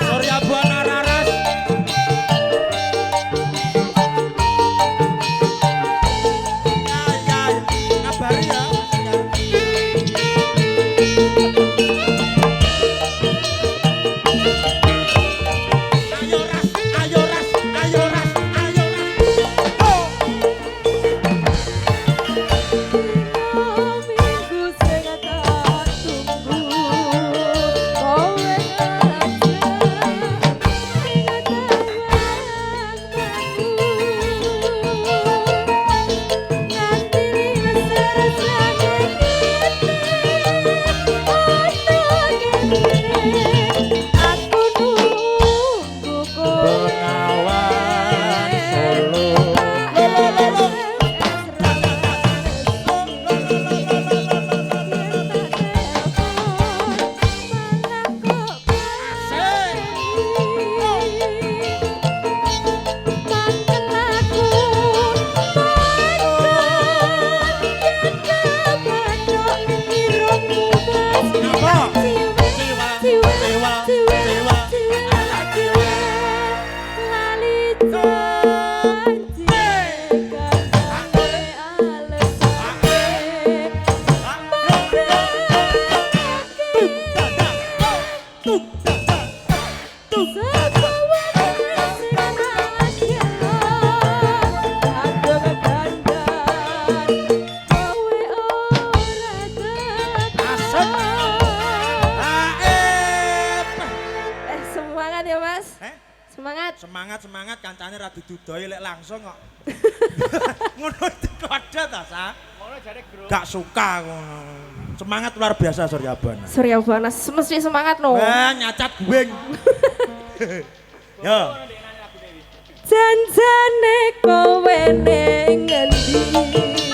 Surya Buana Raras. Ya, ngabari ya. Ayo ras, ayo ras, ayo ras, ayo ras. Oh. Benawan Solo. Semangat ya Mas. Semangat. Semangat kancane ra didudohi lek langsung kok. Ngono dikode ta, Sa? Ngono jare gro. Gak suka ngono. Semangat luar biasa Surya Buana. Surya Buana mesti semangat no. Nyacat guing. Yo. Janjane kowe ning ngendi?